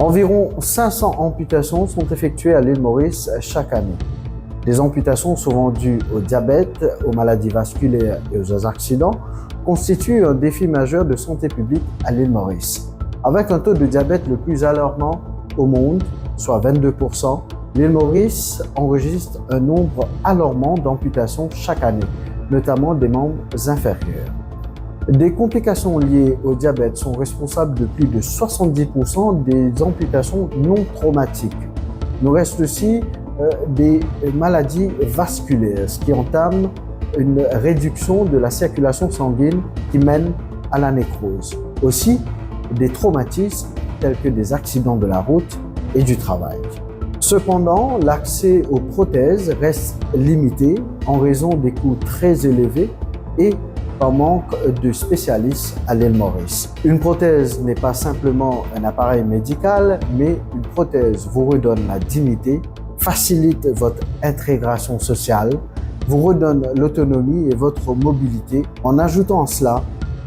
Environ 500 amputations sont effectuées à l'île Maurice chaque année. Les amputations, souvent dues au diabète, aux maladies vasculaires et aux accidents, constituent un défi majeur de santé publique à l'île Maurice. Avec un taux de diabète le plus alarmant au monde, soit 22%, l'île Maurice enregistre un nombre alarmant d'amputations chaque année, notamment des membres inférieurs. Des complications liées au diabète sont responsables de plus de 70% des amputations non traumatiques. Il nous reste aussi des maladies vasculaires, ce qui entame une réduction de la circulation sanguine qui mène à la nécrose. Aussi, des traumatismes tels que des accidents de la route et du travail. Cependant, l'accès aux prothèses reste limité en raison des coûts très élevés et par manque de spécialistes à l'île Maurice. Une prothèse n'est pas simplement un appareil médical, mais une prothèse vous redonne la dignité, facilite votre intégration sociale, vous redonne l'autonomie et votre mobilité. En ajoutant à cela,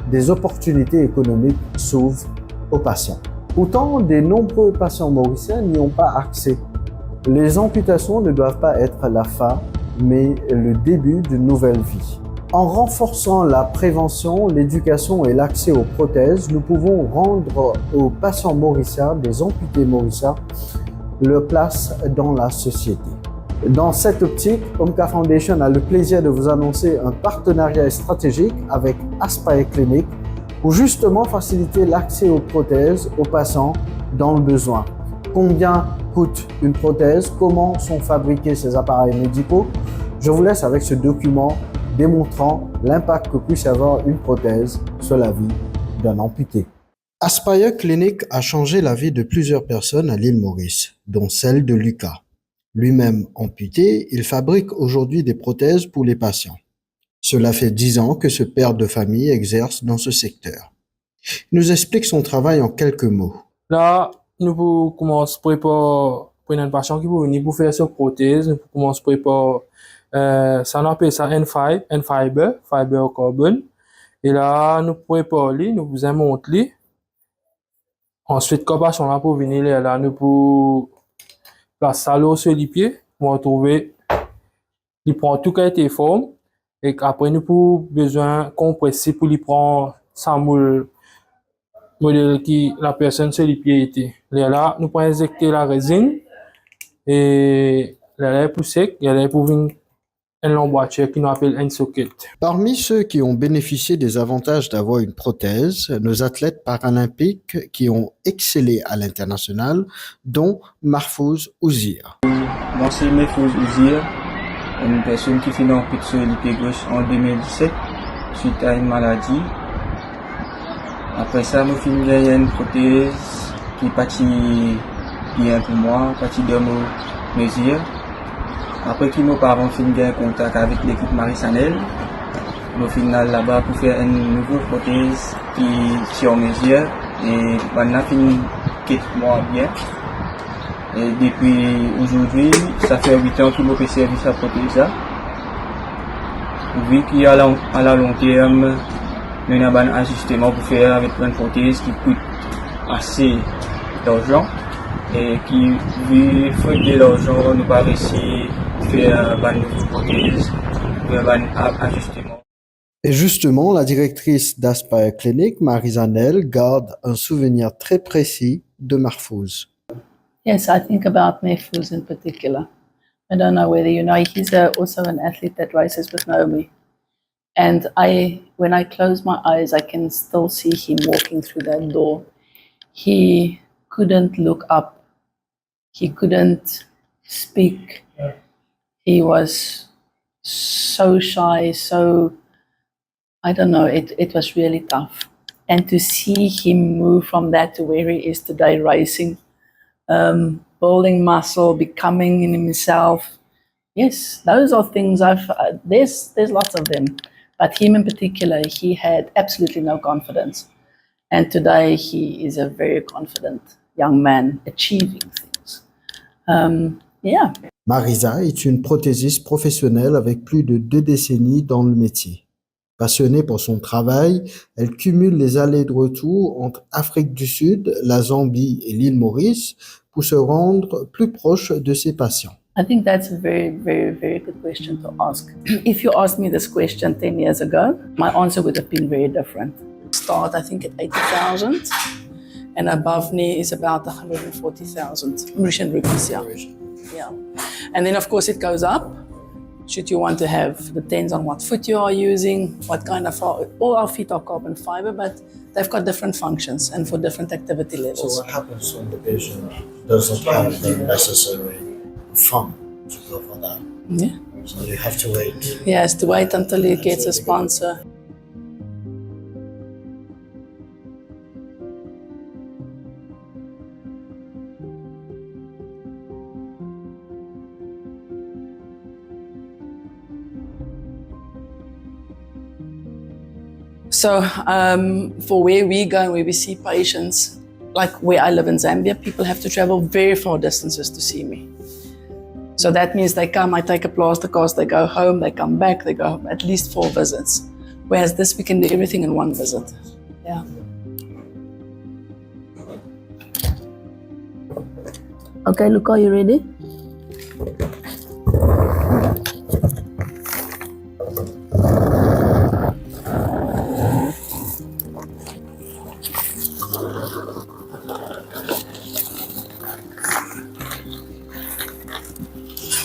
des opportunités économiques s'ouvrent aux patients. Pourtant, de nombreux patients mauriciens n'y ont pas accès. Les amputations ne doivent pas être la fin, mais le début d'une nouvelle vie. En renforçant la prévention, l'éducation et l'accès aux prothèses, nous pouvons rendre aux patients mauriciens, des amputés mauriciens, leur place dans la société. Dans cette optique, Omka Foundation a le plaisir de vous annoncer un partenariat stratégique avec Aspire Clinic pour justement faciliter l'accès aux prothèses aux patients dans le besoin. Combien coûte une prothèse? Comment sont fabriqués ces appareils médicaux? Je vous laisse avec ce document démontrant l'impact que puisse avoir une prothèse sur la vie d'un amputé. Aspire Clinic a changé la vie de plusieurs personnes à l'île Maurice, dont celle de Lucas. Lui-même amputé, il fabrique aujourd'hui des prothèses pour les patients. Cela fait 10 ans que ce père de famille exerce dans ce secteur. Il nous explique son travail en quelques mots. Là, nous commençons à préparer pour un patient qui veut venir pour faire sa prothèse. Nous commençons à préparer, ça on appelle ça N-fiber, fiber carbon. Et là, nous préparons, nous vous montrons. Ensuite, quand le patient là pour venir là, nous pour placer ça là sur les pieds, pour retrouver, il prend tout qui a été forme. Et après, nous pour besoin compresser pour lui prendre sa moule modèle qui la personne sur les pieds était. Là, nous pouvons injecter la résine et là, pour sec, là, pour une emboîture qui nous appelle un socket. Parmi ceux qui ont bénéficié des avantages d'avoir une prothèse, nos athlètes paralympiques qui ont excellé à l'international, dont Mahfouz Ouzir. Moi, c'est Mahfouz Ouzir, une personne qui fait une amputation sur le pied gauche en 2017 suite à une maladie. Après ça, je suis gagné une prothèse qui est partie bien pour moi, partie de mes mesures. Après que nos parents ont gagné contact avec l'équipe Marisanel, au final là-bas pour faire une nouvelle prothèse qui est sur mesure et on a fini 4 mois bien. Et depuis aujourd'hui, ça fait 8 ans que je fais service à la prothèse. Vu qu'à la long terme, nous avons un ajustement pour faire avec une prothèse qui coûte assez d'argent et qui, vu faute de l'argent, nous pas réussi à faire une nouvelle prothèse, un ajustement. Et justement, la directrice d'Aspire Clinic, Marie-Zanel, garde un souvenir très précis de Mahfouz. Yes, I think about Mahfouz in particular. I don't know whether you know, he's also an athlete that races with Naomi. And when I close my eyes, I can still see him walking through that door. He couldn't look up. He couldn't speak. He was so shy, so, I don't know, it was really tough. And to see him move from that to where he is today, racing, building muscle, becoming in himself. Yes, those are things there's lots of them. But him in particular, he had absolutely no confidence. And today he is a very confident young man achieving things. Yeah. Marisa est une prothésiste professionnelle avec plus de 2 décennies dans le métier. Passionnée par son travail, elle cumule les allers de retour entre Afrique du Sud, la Zambie et l'île Maurice pour se rendre plus proche de ses patients. I think that's a very, very, very good question to ask. If you asked me this question 10 years ago, my answer would have been very different. Start, I think, at 80,000, and above me is about 140,000 Mauritian rupees. Yeah. And then, of course, it goes up. Should you want to have, depends on what foot you are using, what kind of, all our feet are carbon fiber, but they've got different functions and for different activity levels. So what happens when the patient doesn't have the necessary fund to go for that? Yeah. So you have to wait. He has to wait until he gets a sponsor. So for where we go and where we see patients, like where I live in Zambia, people have to travel very far distances to see me. So that means they come, I take a plaster cast, they go home, they come back, they go at least 4 visits. Whereas this, we can do everything in 1 visit. Yeah. Okay, Luca, are you ready?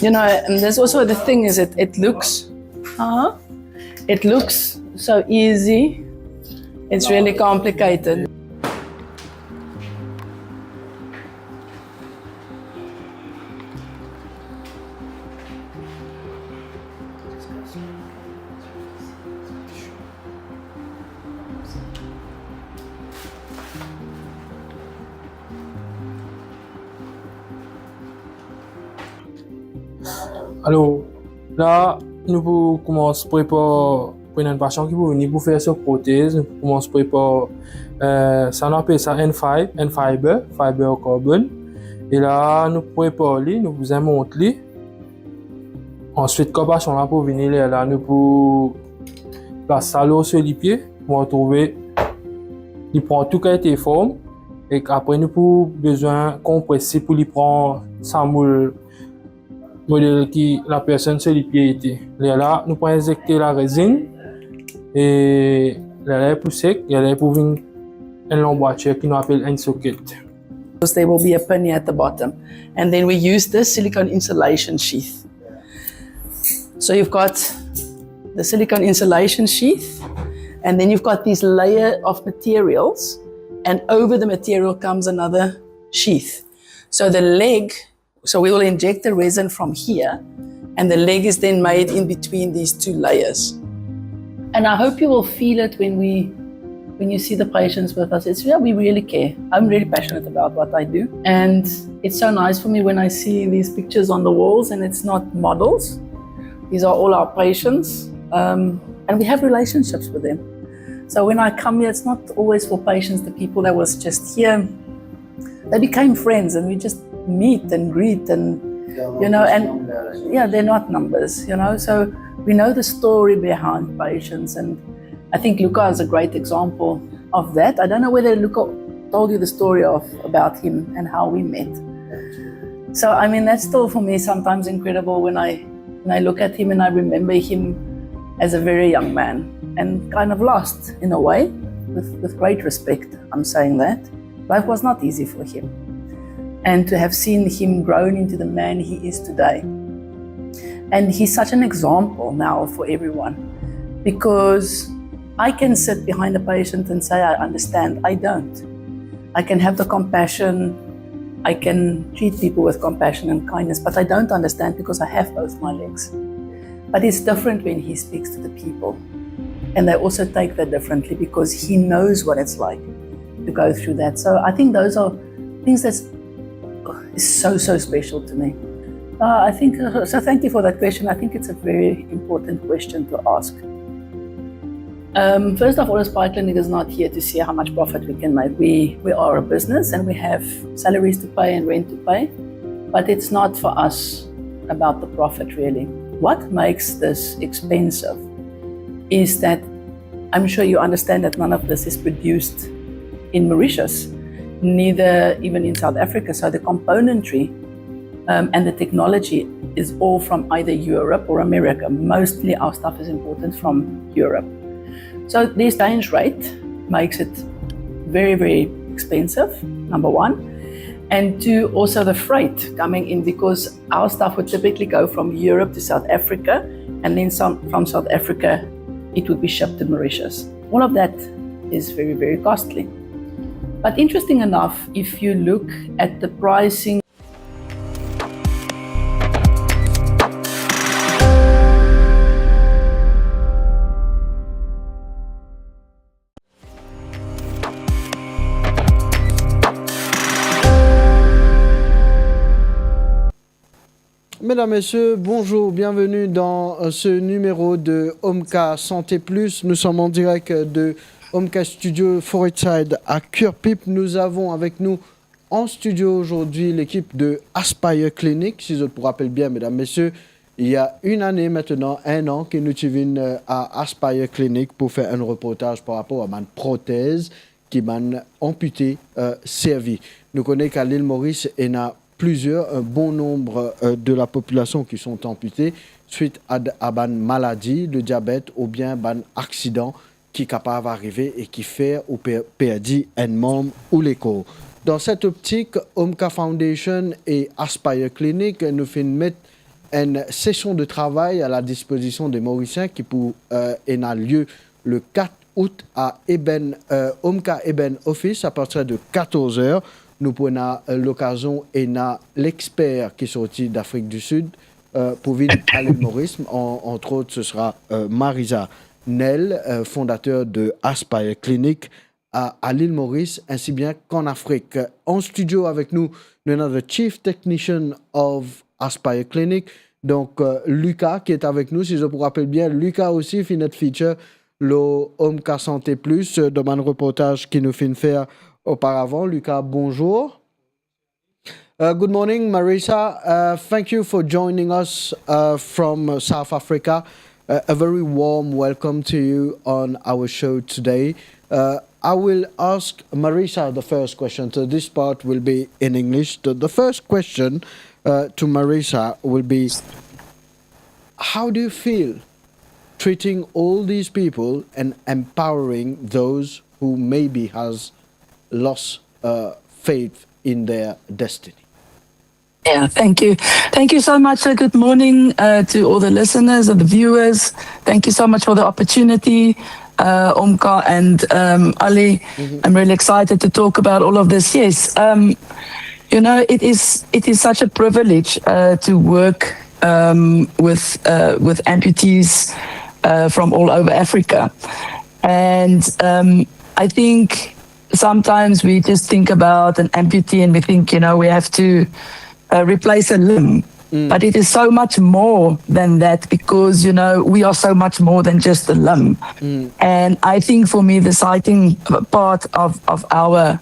You know, and there's also the thing is it looks so easy. It's really complicated. Alors, là, nous pouvons commencer à préparer pour une patient qui peut venir pour faire sa prothèse. Nous pouvons commencer à préparer, ça on appelle ça N-fiber, fiber carbon. Et là, nous préparons, nous vous montrer. Ensuite, quand patient là pour venir là, nous pouvons placer ça sur les pieds pour trouver. Il prend tout qui a été forme. Et après, nous avons besoin de compresser pour lui prendre sa moule. Modèle qui la personne sur les pieds était. Là, nous pouvons injecter la résine et là, pour sec, et là, pour une l'emboîture qui nous appelle un socket. There will be a penny at the bottom. And then we use this silicone insulation sheath. So you've got the silicone insulation sheath, and then you've got this layer of materials, and over the material comes another sheath. So the leg, so we will inject the resin from here, and the leg is then made in between these 2 layers. And I hope you will feel it when you see the patients with us. It's, yeah, we really care. I'm really passionate about what I do. And it's so nice for me when I see these pictures on the walls and it's not models. These are all our patients. And we have relationships with them. So when I come here, it's not always for patients, the people that was just here. They became friends and we just meet and greet and, you know, and yeah, they're not numbers, you know. So we know the story behind patients, and I think Luca is a great example of that. I don't know whether Luca told you the story about him and how we met. So I mean, that's still for me sometimes incredible when I look at him and I remember him as a very young man and kind of lost in a way, with great respect. I'm saying that life was not easy for him, and to have seen him grown into the man he is today. And he's such an example now for everyone, because I can sit behind a patient and say, I understand. I don't. I can have the compassion. I can treat people with compassion and kindness, but I don't understand because I have both my legs. But it's different when he speaks to the people. And they also take that differently because he knows what it's like to go through that. So I think those are things that's so special to me. I think, so thank you for that question. I think it's a very important question to ask. First of all, a Spy Clinic is not here to see how much profit we can make. We are a business and we have salaries to pay and rent to pay, but it's not for us about the profit really. What makes this expensive is that I'm sure you understand that none of this is produced in Mauritius, neither even in South Africa. So the componentry and the technology is all from either Europe or America. Mostly our stuff is imported from Europe. So the exchange rate makes it very, very expensive, number one. And two, also the freight coming in, because our stuff would typically go from Europe to South Africa, and then from South Africa, it would be shipped to Mauritius. All of that is very, very costly. But interesting enough, if you look at the pricing Mesdames, Messieurs, bonjour, bienvenue dans ce numéro de Omka Santé Plus. Nous sommes en direct de Omka Studio Forestside à Curepipe. Nous avons avec nous en studio aujourd'hui l'équipe de Aspire Clinic. Si je vous rappelle bien, mesdames, messieurs, il y a une année maintenant, 1 an, que nous sommes à Aspire Clinic pour faire un reportage par rapport à ma prothèse qui m'a amputé servi. Nous connaissons qu'à l'île Maurice, il y a un bon nombre de la population qui sont amputés suite à une maladie, le diabète ou bien un accident qui est capable d'arriver et qui fait ou perdre un membre ou l'écho. Dans cette optique, Omka Foundation et Aspire Clinic nous font mettre une session de travail à la disposition des Mauriciens qui pour a lieu le 4 août à Omka Eben Office à partir de 14h. Nous prenons l'occasion et l'expert qui est sorti d'Afrique du Sud pour venir à l'île Maurice. Entre autres, ce sera Marisa Nel, fondateur de Aspire Clinic à l'île Maurice, ainsi bien qu'en Afrique. En studio avec nous, nous avons le Chief Technician of Aspire Clinic, donc Lucas qui est avec nous. Si je vous rappelle bien, Lucas aussi fait notre feature, le Omka Santé Plus, dans un reportage qui nous fait faire auparavant. Lucas, bonjour. Good morning, Marisa. Thank you for joining us from South Africa. A very warm welcome to you on our show today. I will ask Marisa the first question. So this part will be in English. The first question to Marisa will be, how do you feel treating all these people and empowering those who maybe has lost faith in their destiny? Yeah, thank you. Thank you so much. Good morning to all the listeners and the viewers. Thank you so much for the opportunity, Omka and Ali. Mm-hmm. I'm really excited to talk about all of this. Yes, you know, it is such a privilege to work with amputees from all over Africa. And I think sometimes we just think about an amputee and we think, you know, we have to replace a limb. But it is so much more than that, because, you know, we are so much more than just a limb. And I think for me, the exciting part of our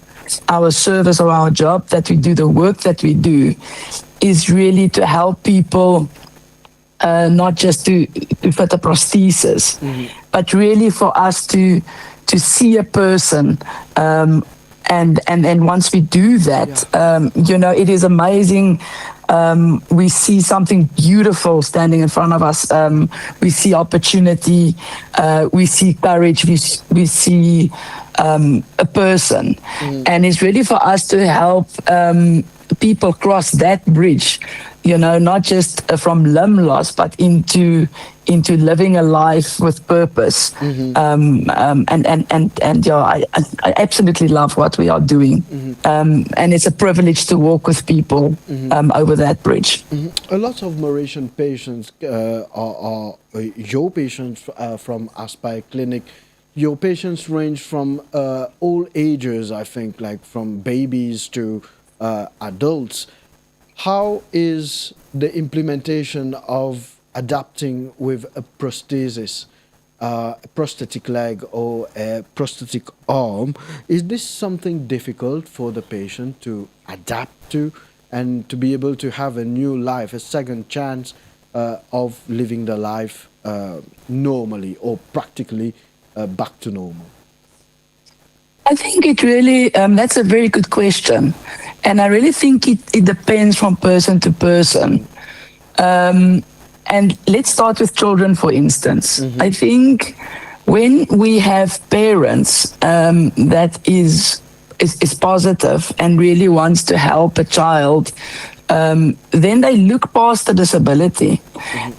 service or our job that we do, the work that we do, is really to help people not just to fit a prosthesis, but really for us to see a person. And once we do that, you know, it is amazing. We see something beautiful standing in front of us. We see opportunity. We see courage. We see a person. And it's really for us to help people cross that bridge, you know, not just from limb loss, but into living a life with purpose. And yeah, I absolutely love what we are doing. And it's a privilege to walk with people over that bridge. A lot of Mauritian patients are your patients from Aspire Clinic. Your patients range from all ages, I think, like from babies to adults. How is the implementation of adapting with a prosthesis, a prosthetic leg or a prosthetic arm? Is this something difficult for the patient to adapt to and to be able to have a new life, a second chance of living the life normally or practically back to normal? I think it really, that's a very good question. And I really think it depends from person to person. And let's start with children, for instance. I think when we have parents that is positive and really wants to help a child, then they look past the disability,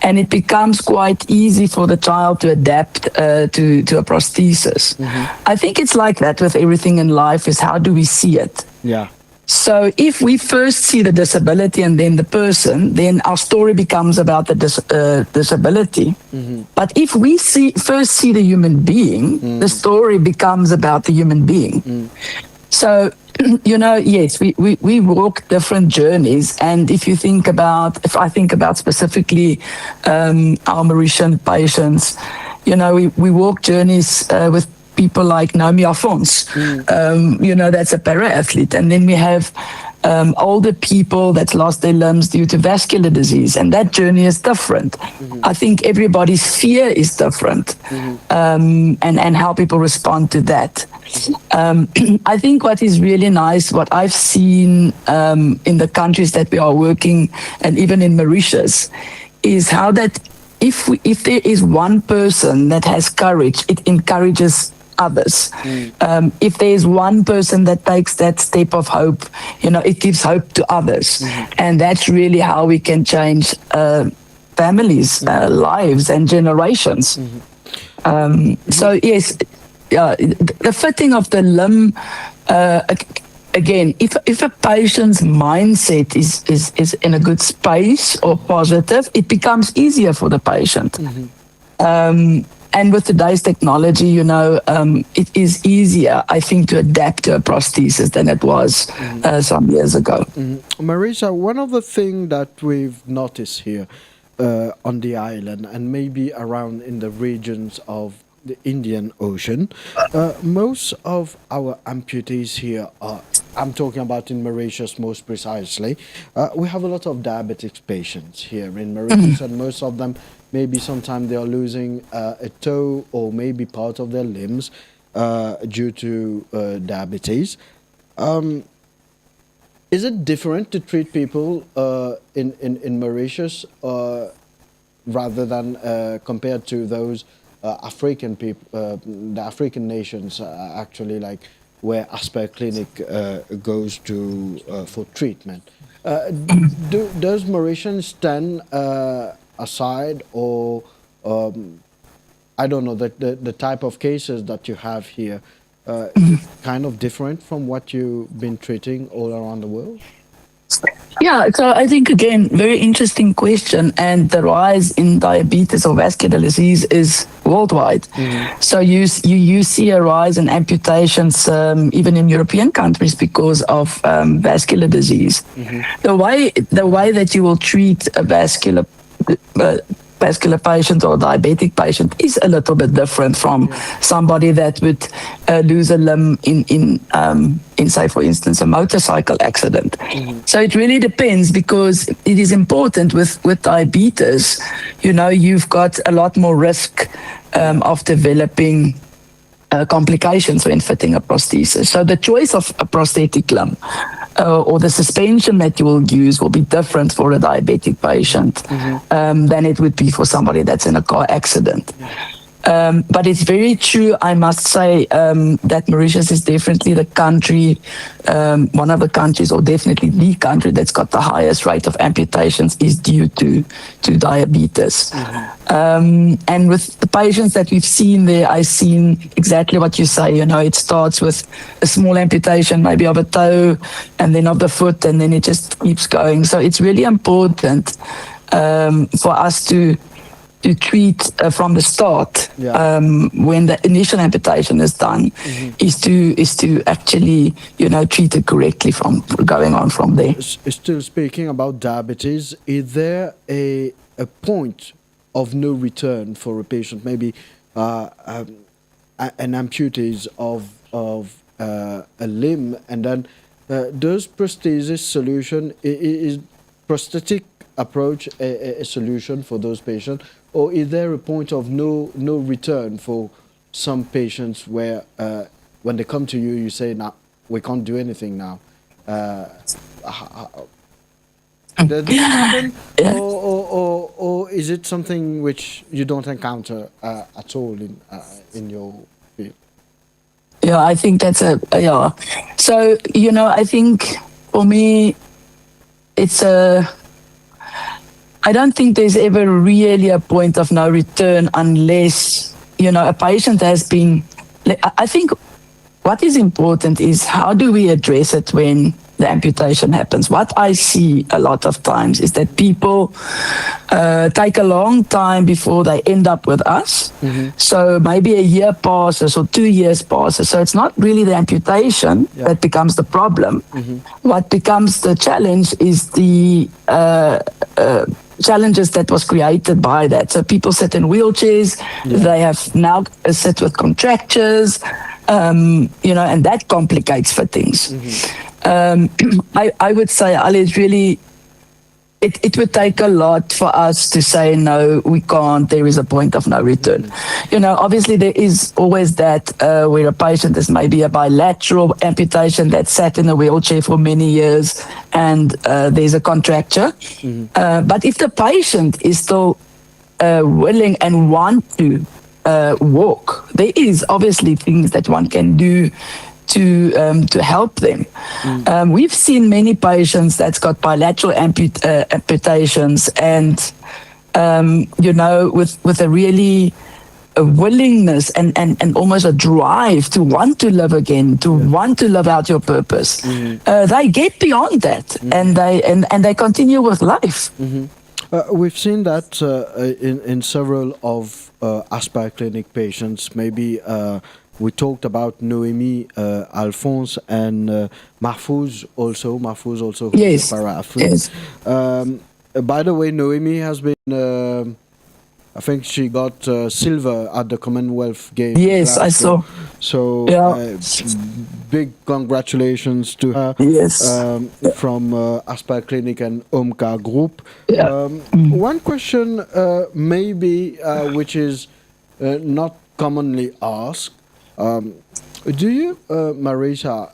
and it becomes quite easy for the child to adapt to a prosthesis. I think it's like that with everything in life, is how do we see it? Yeah. So if we first see the disability and then the person, then our story becomes about the disability. But if we first see the human being, the story becomes about the human being. So, yes, we walk different journeys. And if I think about specifically our Mauritian patients, we walk journeys with people like Naomi Afonso, that's a para-athlete. And then we have older people that lost their limbs due to vascular disease, and that journey is different. I think everybody's fear is different, and how people respond to that. I think what is really nice, what I've seen in the countries that we are working, and even in Mauritius, is how that if there is one person that has courage, it encourages others. If there is one person that takes that step of hope, it gives hope to others. And that's really how we can change families, lives, and generations. So yes, the fitting of the limb, again, if a patient's mindset is in a good space or positive, it becomes easier for the patient. And with today's technology, it is easier, I think, to adapt to a prosthesis than it was some years ago. Marisa, one of the things that we've noticed here on the island, and maybe around in the regions of the Indian Ocean, most of our amputees here are, I'm talking about in Mauritius most precisely, we have a lot of diabetic patients here in Mauritius, and most of them, maybe sometimes they are losing a toe or maybe part of their limbs due to diabetes. Is it different to treat people in Mauritius rather than compared to those African people, the African nations actually, like where Asper Clinic goes to for treatment? Does Mauritians stand aside, or I don't know, the type of cases that you have here is kind of different from what you've been treating all around the world? Yeah, so I think, again, very interesting question. And the rise in diabetes or vascular disease is worldwide. So you see a rise in amputations even in European countries because of vascular disease. The way that you will treat a vascular patient or diabetic patient is a little bit different from somebody that would lose a limb in say, for instance, a motorcycle accident. So it really depends, because it is important with diabetes, you've got a lot more risk of developing complications when fitting a prosthesis. So the choice of a prosthetic limb or the suspension that you will use will be different for a diabetic patient than it would be for somebody that's in a car accident. But it's very true, I must say, that Mauritius is definitely the country, one of the countries, or definitely the country that's got the highest rate of amputations is due to diabetes. And with the patients that we've seen there, I've seen exactly what you say. It starts with a small amputation, maybe of a toe, and then of the foot, and then it just keeps going. So it's really important for us to treat from the start, when the initial amputation is done, is to actually treat it correctly from going on from there. Still speaking about diabetes, is there a point of no return for a patient, maybe an amputee of a limb, and then does prosthesis solution, is prosthetic approach a solution for those patients, or is there a point of no return for some patients where when they come to you, you say, "Now we can't do anything now." Does this happen, Yeah. or is it something which you don't encounter at all in your field? Yeah, I think that's yeah. So, I think for me, it's I don't think there's ever really a point of no return unless, a patient has been, I think what is important is how do we address it when the amputation happens. What I see a lot of times is that people take a long time before they end up with us. So maybe a year passes or 2 years passes. So it's not really the amputation that becomes the problem. What becomes the challenge is the challenges that was created by that. So people sit in wheelchairs, they have now sit with contractures, and that complicates for things. I would say, Ali, it's really, it would take a lot for us to say, no, we can't, there is a point of no return. Obviously there is always that where a patient is maybe a bilateral amputation that sat in a wheelchair for many years and there's a contracture. But if the patient is still willing and want to walk, there is obviously things that one can do to help them. We've seen many patients that's got bilateral amputations and, with a really a willingness and almost a drive to want to live again, to want to live out your purpose. They get beyond that and they continue with life. We've seen that in several of Aspire Clinic patients. Maybe we talked about Noémie, Alphonse, and Mahfouz also. Mahfouz also, who's Yes. a para-athlete. Yes. By the way, Noémie has been, I think she got silver at the Commonwealth Games. Yes, I last year. saw. So Yeah. big congratulations to her Yes. from Aspire Clinic and OMCA Group. Yeah. One question maybe which is not commonly asked. Do you, Marisa,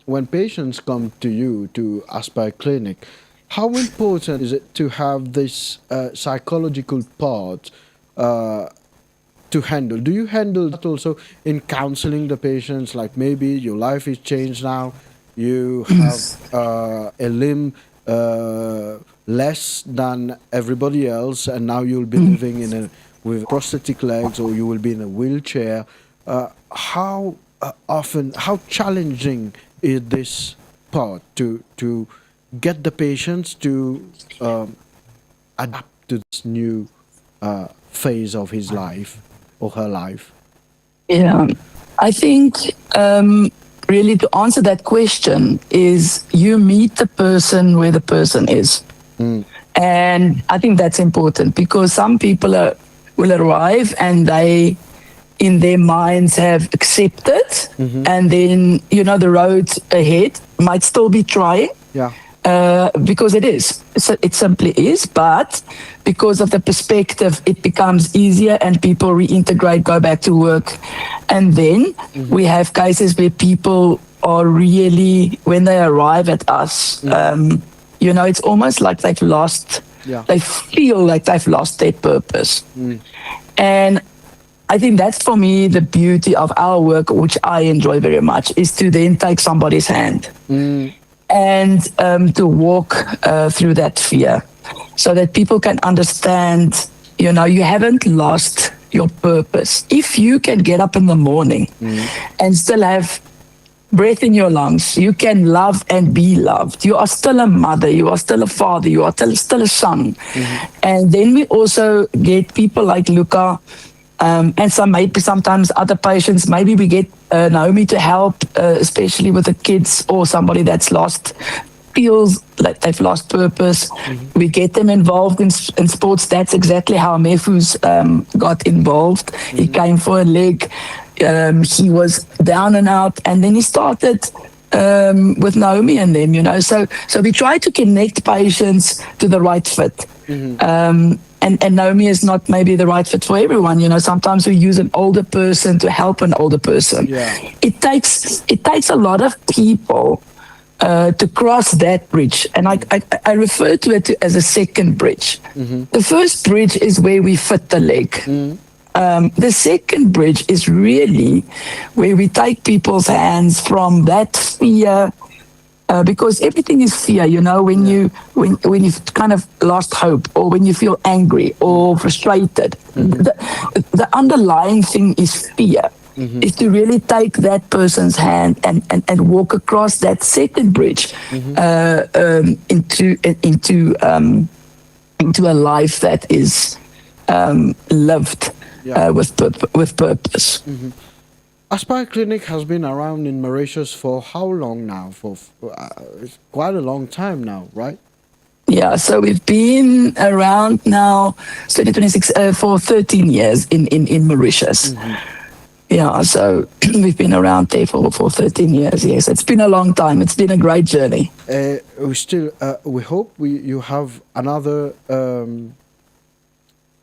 when patients come to you, to Aspire Clinic, how important is it to have this psychological part to handle? Do you handle that also in counseling the patients? Like maybe your life is changed now, you have a limb less than everybody else, and now you'll be living with prosthetic legs, or you will be in a wheelchair. How often, how challenging is this part to get the patients to adapt to this new phase of his life or her life? Yeah, I think really to answer that question is you meet the person where the person is. And I think that's important because some people will arrive and they, in their minds, have accepted, and then, the road ahead might still be trying. Yeah. Because it is. So it simply is, but because of the perspective, it becomes easier and people reintegrate, go back to work. And then we have cases where people are really, when they arrive at us, it's almost like they've lost, they feel like they've lost their purpose. And I think that's for me the beauty of our work, which I enjoy very much, is to then take somebody's hand. And to walk through that fear so that people can understand, you haven't lost your purpose. If you can get up in the morning and still have breath in your lungs, you can love and be loved. You are still a mother, you are still a father, you are still a son. And then we also get people like Luca, and maybe sometimes other patients, maybe we get Naomi to help, especially with the kids or somebody that's feels like they've lost purpose. We get them involved in sports. That's exactly how Mahfouz got involved. He came for a leg. He was down and out, and then he started with Naomi and them, So we try to connect patients to the right fit. and Naomi is not maybe the right fit for everyone. You know, sometimes we use an older person to help an older person. Yeah. It takes a lot of people to cross that bridge, and I refer to it as a second bridge. The first bridge is where we fit the leg. The second bridge is really where we take people's hands from that fear, because everything is fear. You know, when you've kind of lost hope, or when you feel angry or frustrated, the underlying thing is fear. Is to really take that person's hand and walk across that second bridge into a life that is lived with purpose. Aspire Clinic has been around in Mauritius for how long now? For it's quite a long time now, right? Yeah, so we've been around now, 2026, for 13 years in Mauritius. Yeah, so we've been around there for 13 years. Yes, it's been a long time. It's been a great journey. We hope you have another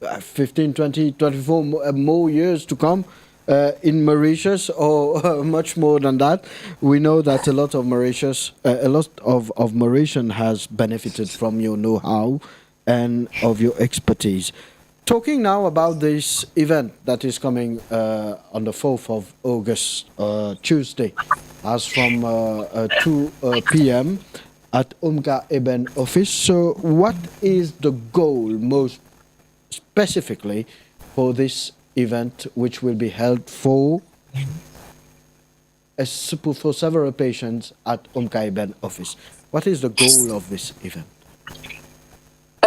15, 20, 24 more years to come in Mauritius, or much more than that. We know that a lot of Mauritian has benefited from your know-how and of your expertise. Talking now about this event that is coming on the 4th of August, Tuesday, as from 2 p.m. at Umka Eben office. So what is the goal most specifically for this event, which will be held for several patients at Umka Eben office? What is the goal of this event?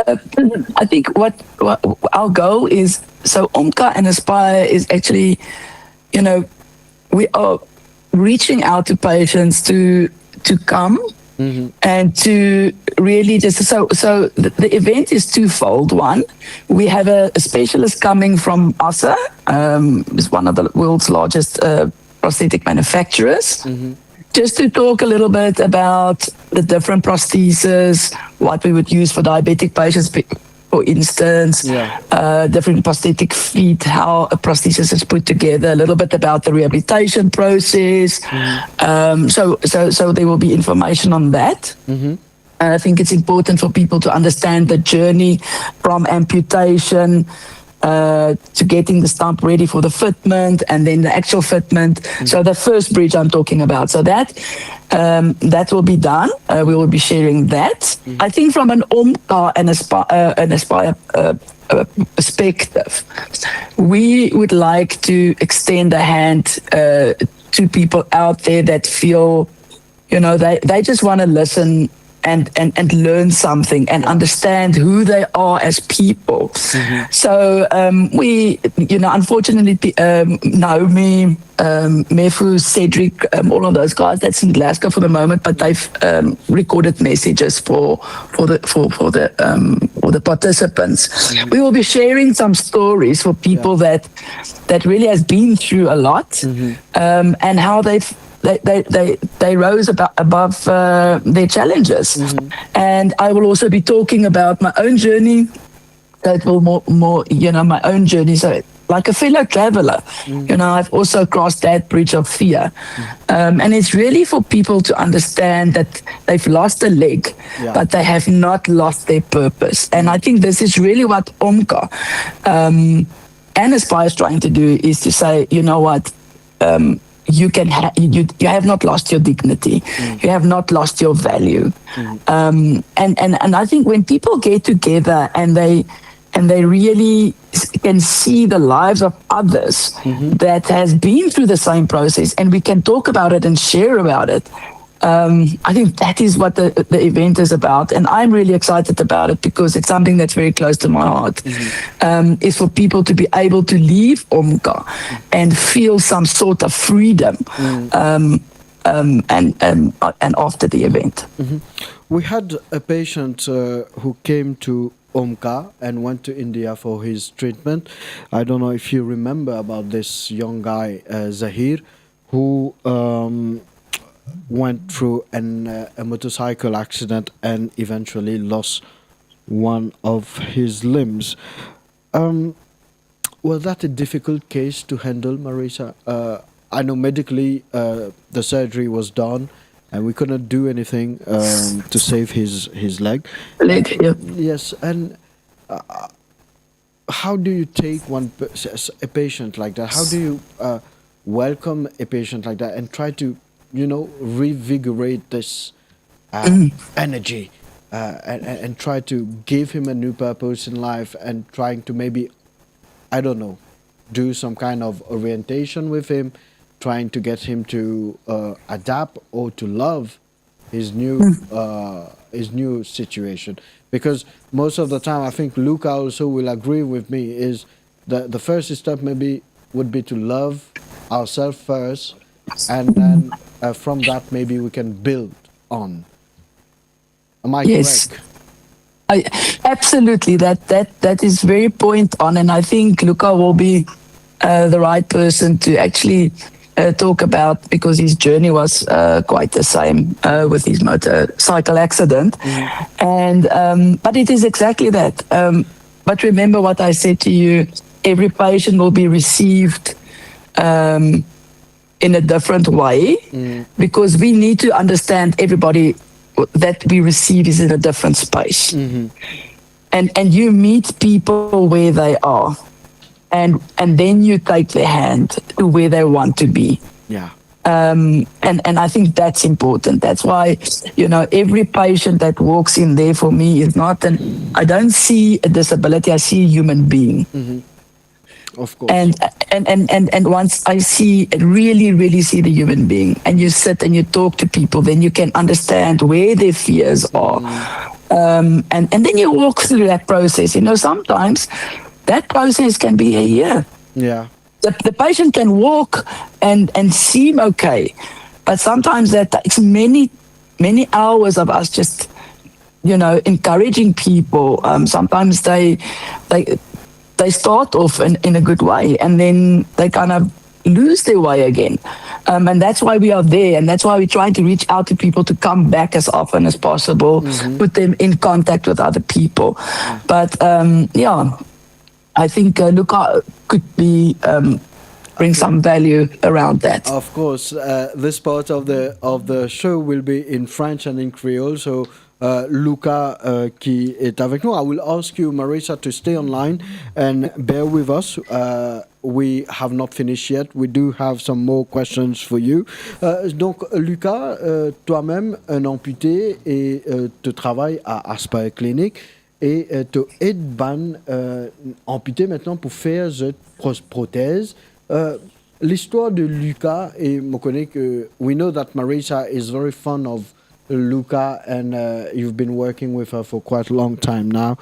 I think what our goal is, so Umka and Aspire is actually, you know, we are reaching out to patients to come and to really just, so the event is twofold. One, we have a specialist coming from ASA, is one of the world's largest prosthetic manufacturers. Just to talk a little bit about the different prostheses, what we would use for diabetic patients, for instance, different prosthetic feet, how a prosthesis is put together, a little bit about the rehabilitation process. So there will be information on that. And I think it's important for people to understand the journey from amputation to getting the stump ready for the fitment, and then the actual fitment. So the first bridge I'm talking about. So that will be done. We will be sharing that. I think from an Umka and Aspire perspective, we would like to extend a hand to people out there that feel, you know, they just want to listen and learn something and understand who they are as people. So we, you know, unfortunately, Naomi, Mefu, Cedric, all of those guys, that's in Glasgow for the moment, but they've recorded messages for the participants. We will be sharing some stories for people that really has been through a lot, and how they rose above their challenges. And I will also be talking about my own journey. That will more, you know, my own journey. So like a fellow traveler, you know, I've also crossed that bridge of fear. And it's really for people to understand that they've lost a leg, but they have not lost their purpose. And I think this is really what Umka and Aspire is trying to do, is to say, you know what, you have not lost your dignity. You have not lost your value. And I think when people get together and they really can see the lives of others that has been through the same process, and we can talk about it and share about it, I think that is what the event is about. And I'm really excited about it because it's something that's very close to my heart, is for people to be able to leave Umka and feel some sort of freedom and after the event. We had a patient who came to Umka and went to India for his treatment. I don't know if you remember about this young guy, Zahir, who went through a motorcycle accident and eventually lost one of his limbs. Was that a difficult case to handle, Marisa? I know medically the surgery was done and we couldn't do anything to save his leg. Leg, yeah. Yes, and how do you take a patient like that? How do you welcome a patient like that and try to, revigorate this energy and try to give him a new purpose in life and trying to maybe, I don't know, do some kind of orientation with him, trying to get him to adapt or to love his new situation. Because most of the time, I think Luca also will agree with me, is the first step maybe would be to love ourselves first, and then from that maybe we can build on. Am I Yes. correct? Absolutely, that is very point on, and I think Luca will be the right person to actually talk about, because his journey was quite the same with his motorcycle accident, and but it is exactly that. But remember what I said to you: every patient will be received in a different way, because we need to understand everybody that we receive is in a different space. And you meet people where they are, and then you take their hand to where they want to be. Yeah. And I think that's important. That's why, every patient that walks in there for me is not I don't see a disability, I see a human being. Of course. And once I really see the human being, and you sit and you talk to people, then you can understand where their fears are. And then you walk through that process. Sometimes that process can be a year. Yeah. The patient can walk and seem okay, but sometimes that takes many hours of us just, encouraging people. Sometimes they start off in a good way, and then they kind of lose their way again. And that's why we are there, and that's why we're trying to reach out to people to come back as often as possible, put them in contact with other people. But I think Luca could be bring some value around that. Of course, this part of the show will be in French and in Creole. So Luca qui est avec nous. I will ask you, Marisa, to stay online and bear with us. We have not finished yet. We do have some more questions for you. Donc, Luca, toi-même, un amputé, et tu travailles à Aspire Clinic, et tu aides ban amputé maintenant pour faire cette prothèse. L'histoire de Luca, et je connais que we know that Marisa is very fond of Luca, and you've been working with her for quite a long time now.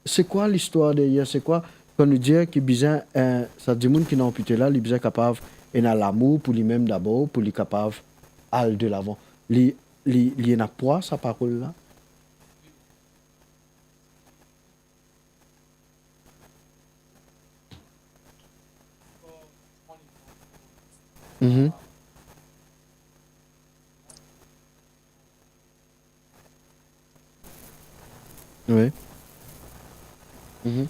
C'est quoi l'histoire derrière? C'est quoi qu'on nous dit que bizarre, ça dit monde qui n'a amputé là, il est capable et a l'amour pour lui-même d'abord, pour lui capable aller de l'avant. Il n'a pas sa parole là. Mm-hmm. Oui. Mm-hmm.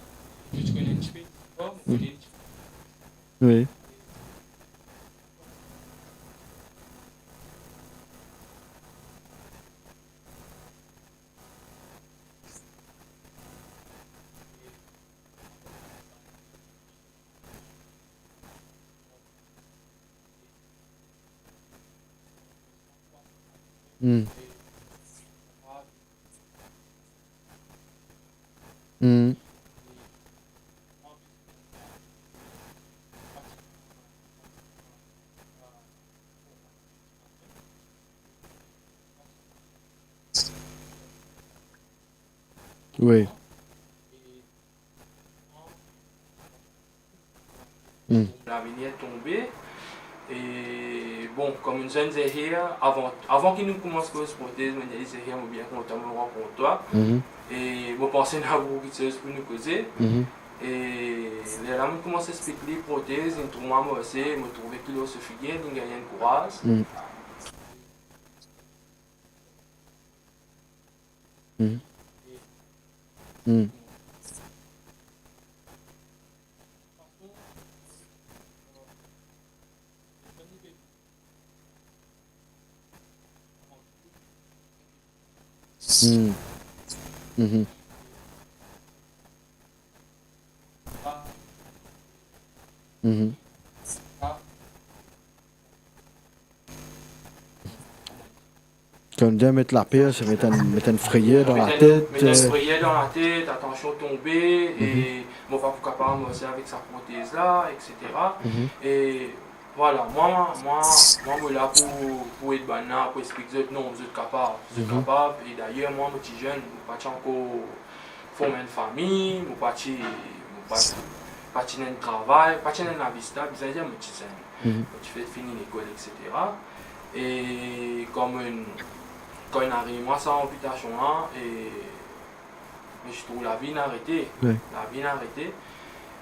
Oui. Mm. Mm. Oui. Mm. La ligne est tombée. Et bon, comme une jeune Zéhir, avant qu'il nous commence à se protéger, je me disais, Zéhir, je bien content de me rencontrer toi. Et je pensais à vous qui pour nous causer. Et là, je commence à expliquer les prothèses, je trouve moi aussi, je trouve qu'il y a ce figuier, il y a un courage. Mhm. Mhm. Comme dire mettre la pire, c'est mettre un frayeur dans la tête. Mettre un feuillet dans la tête, attention tomber, et on va pour capable aussi avec sa prothèse là, etc. Et voilà, moi, je suis là pour être bon, pour expliquer que non, vous êtes capable, Et d'ailleurs, moi, je suis jeune, je ne suis pas encore formé une famille, je ne suis pas dans un travail, pas dans la vie stable, je suis jeune, je fais finir l'école, etc. Et quand il arrive, moi, sans amputation, et je trouve la vie arrêtée. Oui. La vie arrêtée.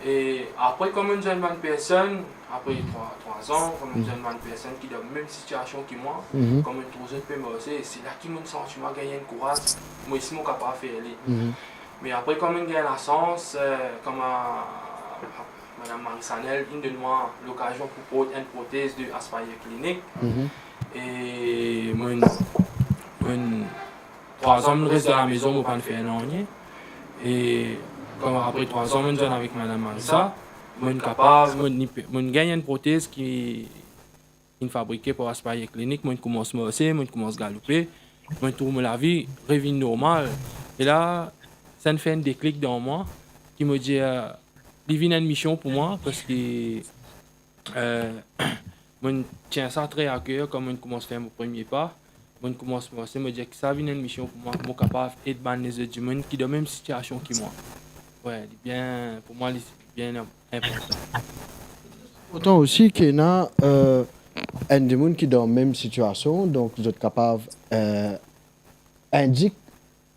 Et après, comme une jeune personne, après 3 ans, comme une jeune personne qui est dans la même situation que moi, comme une troisième peut marcher, c'est là que je sens que je gagne courage, moi aussi, je suis capable de faire. Mais après, comme je gagne la chance, comme Madame Marie-Sanel, il me donne l'occasion pour porter une prothèse de Aspire Clinique. Et moi, 3 ans, je reste à la maison, je ne peux pas faire rien. Et comme après 3 ans, je suis avec Madame Marissa, je suis capable, je gagne une prothèse qui est fabriquée pour Aspire Clinique, je commence à marcher, je commence à galoper, je trouve la vie revient normale. Et là, ça me fait un déclic dans moi qui me dit il y a une mission pour moi parce que je tiens ça très à cœur comme je commence à faire mon premier pas. Je commence à me dire que ça vient une mission pour moi, je suis capable d'aider les autres gens qui sont dans la même situation que moi. Ouais, bien, pour moi, c'est bien important. Autant aussi qu'il y a un des gens qui sont dans la même situation, donc vous êtes capable d'indiquer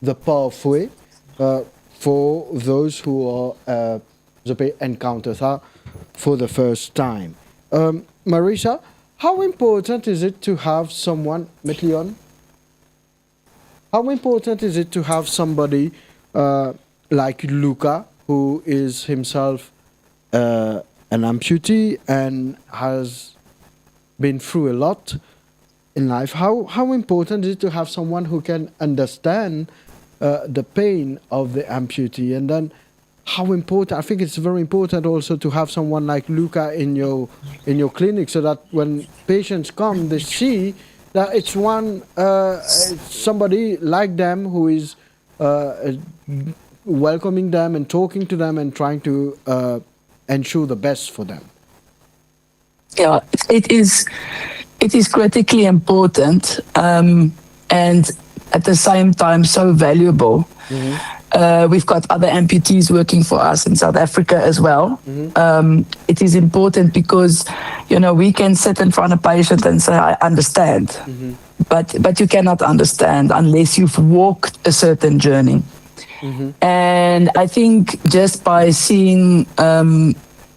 the pathway for those who are encounter that for the first time. Marisa, how important is it to have someone, Metlion? How important is it to have somebody like Luca, who is himself an amputee and has been through a lot in life? How important is it to have someone who can understand the pain of the amputee? And then how important, I think it's very important also to have someone like Luca in your clinic, so that when patients come, they see that it's somebody like them who is welcoming them and talking to them and trying to ensure the best for them. Yeah, it is critically important, and at the same time so valuable. We've got other amputees working for us in South Africa as well. It is important because, we can sit in front of a patient and say, I understand. But you cannot understand unless you've walked a certain journey. And I think just by seeing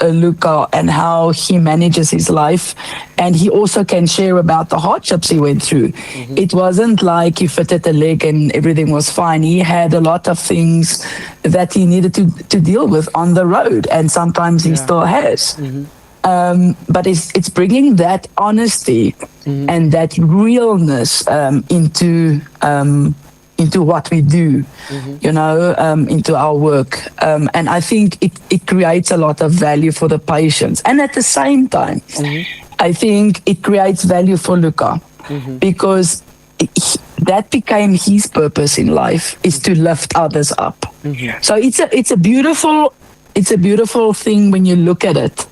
Luca and how he manages his life, and he also can share about the hardships he went through. It wasn't like he fitted a leg and everything was fine. He had a lot of things that he needed to deal with on the road, and sometimes he still has. But it's bringing that honesty and that realness into what we do, into our work. And I think it creates a lot of value for the patients. And at the same time, I think it creates value for Luca because that became his purpose in life, is to lift others up. So it's a beautiful thing when you look at it.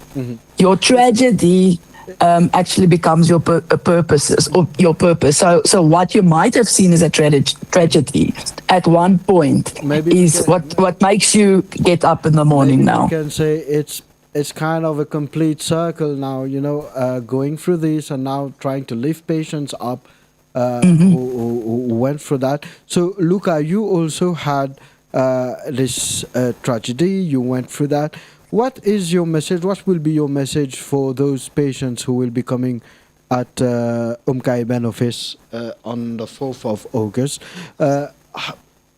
Your tragedy actually becomes your purpose. So what you might have seen as a tragedy at one point is what makes you get up in the morning now. You can say it's kind of a complete circle now, going through this and now trying to lift patients up who went through that. So Luca, you also had this tragedy, you went through that. What is your message? What will be your message for those patients who will be coming at Umka Ibn office on the 4th of August?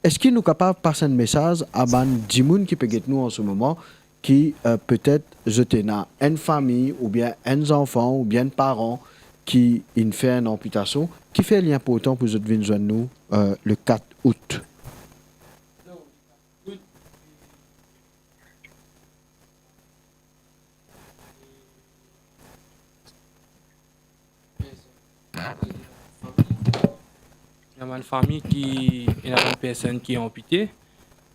est-ce qu'il nous capable de passer un message à ban dimoun qui peut être nous en ce moment, qui peut-être jeter dans une famille, ou bien un enfant, ou bien un parent qui fait une amputation, qui fait lien important pour venir joindre nous le 4 août? Il y a une famille qui il y a une personne qui est amputée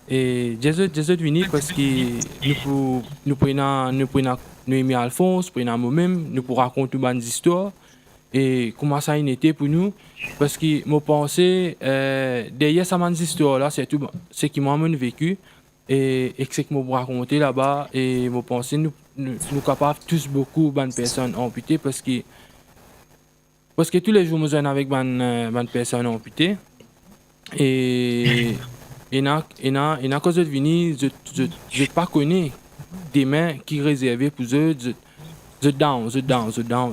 et Jésus venu parce que nous aimer Alphonse, pour moi-même, nous pour raconter une bonne histoire et comment ça a été pour nous parce que moi pensais derrière cette bonne histoire là c'est tout ce qui m'a vécu et ce que moi raconter là-bas et moi pensais nous capables tous beaucoup bonnes personnes amputées parce que tous les jours, je suis avec une personne amputée. Et à cause de venir, je ne pas connais des mains qui réservées pour eux. Je down.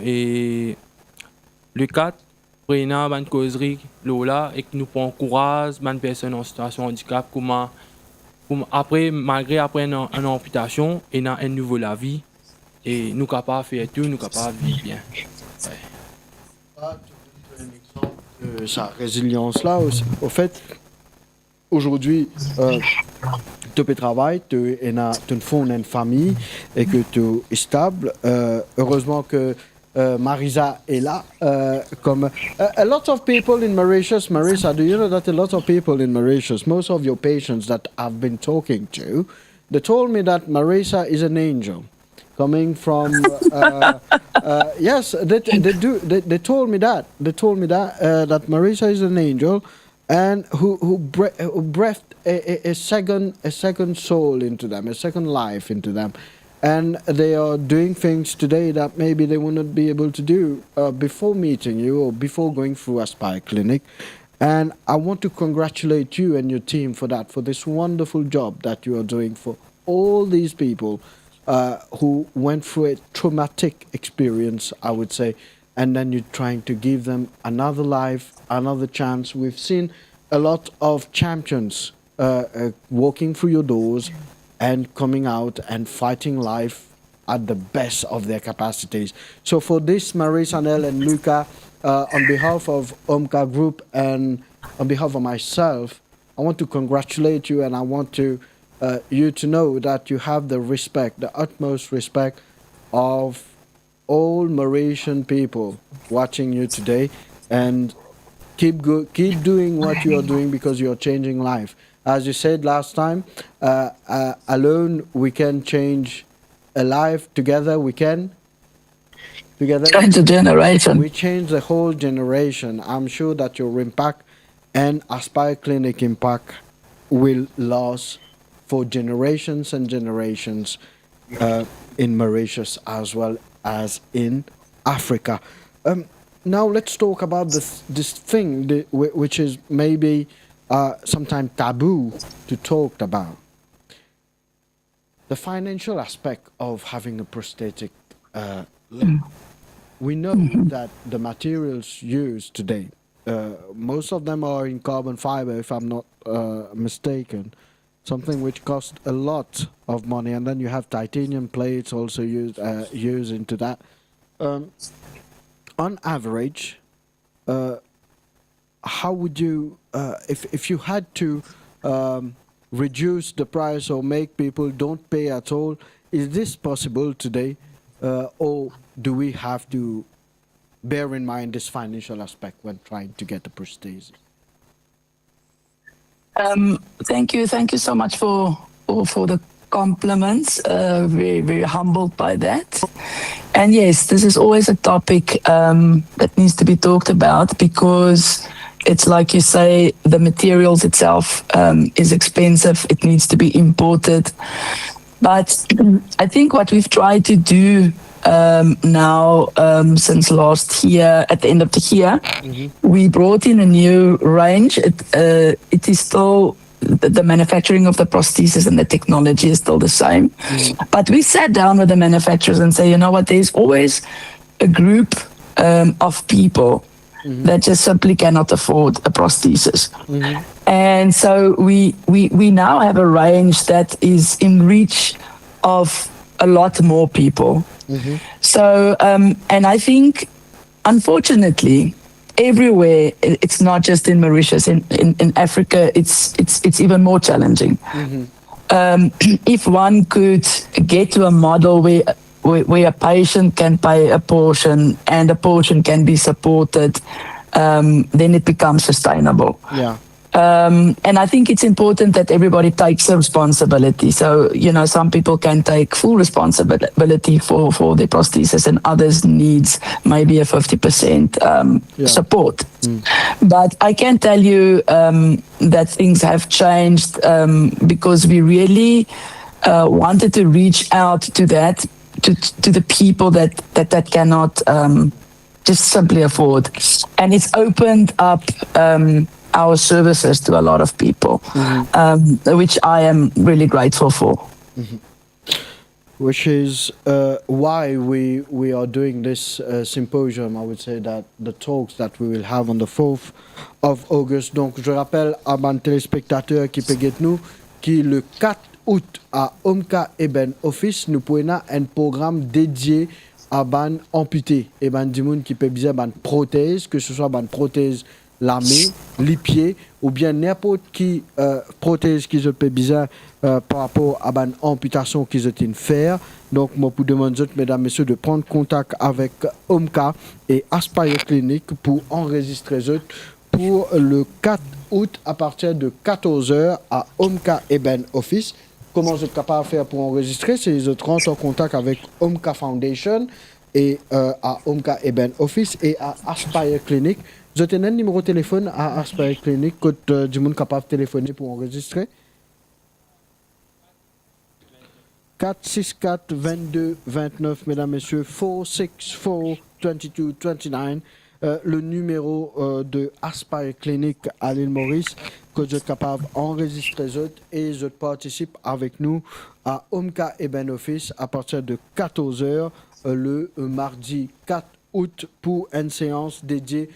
Et le 4, prenons une causerie là et que nous prenons courage, une personne en situation de handicap, après une amputation, et dans une nouvelle vie. Et nous sommes capables de faire tout, nous sommes capables de vivre bien. Ouais. Sa résilience là aussi. Au fait, aujourd'hui, tu peux travailler, tu fondes une famille et que tu es stable. Heureusement que Marisa est là. Comme a lot of people in Mauritius, Marisa, do you know that a lot of people in Mauritius, most of your patients that I've been talking to, they told me that Marisa is an angel. Coming from yes, they told me that that Marisa is an angel, and who breathed a second soul into them, a second life into them, and they are doing things today that maybe they would not be able to do before meeting you or before going through Aspire Clinic. And I want to congratulate you and your team for that, for this wonderful job that you are doing for all these people who went through a traumatic experience, I would say, and then you're trying to give them another life, another chance. We've seen a lot of champions walking through your doors and coming out and fighting life at the best of their capacities. So for this, Marie-Chanel and Luca, on behalf of Omka Group and on behalf of myself, I want to congratulate you, and I want to you to know that you have the respect, the utmost respect of all Mauritian people watching you today, and keep doing what you are doing because you are changing life. As you said last time, alone we can change a life. Together we can. Together change a generation. We change the whole generation. I'm sure that your impact and Aspire Clinic impact will last for generations and generations in Mauritius as well as in Africa. Now let's talk about this thing which is maybe sometimes taboo to talk about. The financial aspect of having a prosthetic limb. We know that the materials used today, most of them are in carbon fiber, if I'm not mistaken. Something which costs a lot of money, and then you have titanium plates also used into that. On average, how would you, if you had to reduce the price or make people don't pay at all, is this possible today, or do we have to bear in mind this financial aspect when trying to get a prosthesis? Thank you so much for the compliments. Very, very humbled by that. And yes, this is always a topic that needs to be talked about, because it's like you say, the materials itself is expensive. It needs to be imported. But I think what we've tried to do now since last year, at the end of the year, we brought in a new range. It is still the manufacturing of the prosthesis and the technology is still the same. But we sat down with the manufacturers and say, you know what, there's always a group of people that just simply cannot afford a prosthesis. And so we now have a range that is in reach of a lot more people. So, and I think, unfortunately, everywhere, it's not just in Mauritius, in Africa, it's even more challenging. If one could get to a model where a patient can pay a portion and a portion can be supported, then it becomes sustainable. Yeah. And I think it's important that everybody takes the responsibility. So, some people can take full responsibility for their prosthesis, and others needs maybe a 50% support. But I can tell you that things have changed because we really wanted to reach out to that, to the people that cannot just simply afford. And it's opened up our services to a lot of people, which I am really grateful for. Which is why we are doing this symposium. I would say that the talks that we will have on the 4th of August. Donc, je rappelle à mes téléspectateurs qui peuvent nous qui le 4 août à Omka Eben Office, nous pouvons un programme dédié à ban amputé et ban du monde qui peut bien ban prothèse, que ce soit ban prothèse la main, les pieds ou bien n'importe qui prothèse qui se peut bien par rapport à ban amputation qui se tient faire. Donc moi pour demander mesdames messieurs de prendre contact avec Omka et Aspire Clinic pour enregistrer pour le 4 août à partir de 14h à Omka Eben Office. Comment vous êtes capable de faire pour enregistrer? C'est de rentrer en contact avec Omka Foundation et à Omka Eben Office et à Aspire Clinic. Vous avez un numéro de téléphone à Aspire Clinic que du monde capable de téléphoner pour enregistrer? 464 22 29, mesdames, messieurs, 464 22 29. Le numéro de Aspire Clinic à l'île Maurice, que vous êtes capable d'enregistrer et je participe avec nous à Omka Eben Office à partir de 14h le mardi 4 août pour une séance dédiée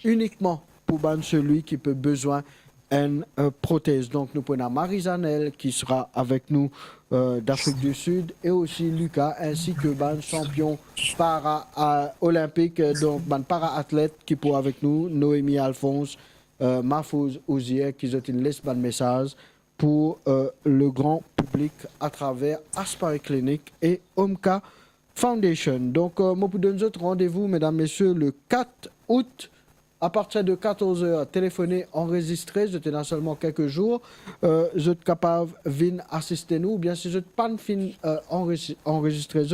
uniquement pour celui qui peut besoin une prothèse. Donc nous prenons Marie-Zanel qui sera avec nous d'Afrique du Sud et aussi Lucas ainsi que champion olympique, donc para-athlète qui pour avec nous, Noémie Alphonse, Mahfouz Ouzier qui ont une liste de messages pour le grand public à travers Aspire Clinic et Omka Foundation. Donc moi pour donner autres rendez-vous mesdames messieurs le 4 août à partir de 14h, téléphonez, enregistrez, je dans seulement quelques jours, vous êtes capable de venir assister nous, ou bien si vous n'êtes pas enregistrer,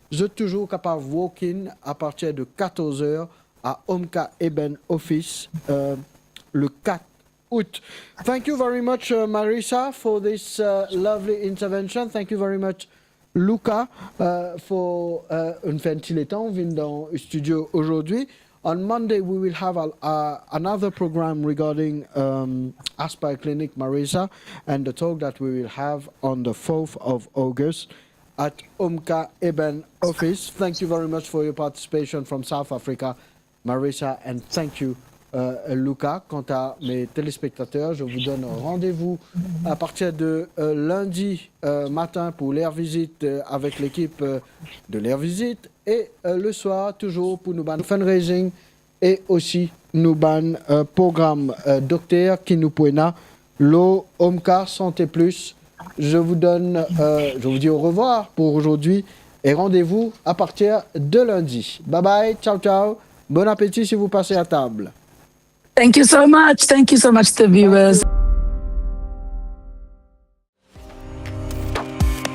vous êtes toujours capable de walk-in à partir de 14h à Omka Eben Office le 4 août. Thank you very much, Marisa, for this lovely intervention. Thank you very much, Luca, for un ventilateur venu dans le studio aujourd'hui. On Monday, we will have another program regarding Aspire Clinic Marisa and the talk that we will have on the 4th of August at Omka Eben Office. Thank you very much for your participation from South Africa, Marisa, and thank you, Luca. Quant à mes téléspectateurs, je vous donne rendez-vous à partir de lundi matin pour l'Air Visite avec l'équipe de l'Air Visite et le soir toujours pour nous ban fundraising et aussi nous ban programme docteur qui nous poina l'eau Omka Santé Plus. Je vous dis au revoir pour aujourd'hui et rendez-vous à partir de lundi. Bye bye, ciao ciao, bon appétit si vous passez à table. Thank you so much to viewers.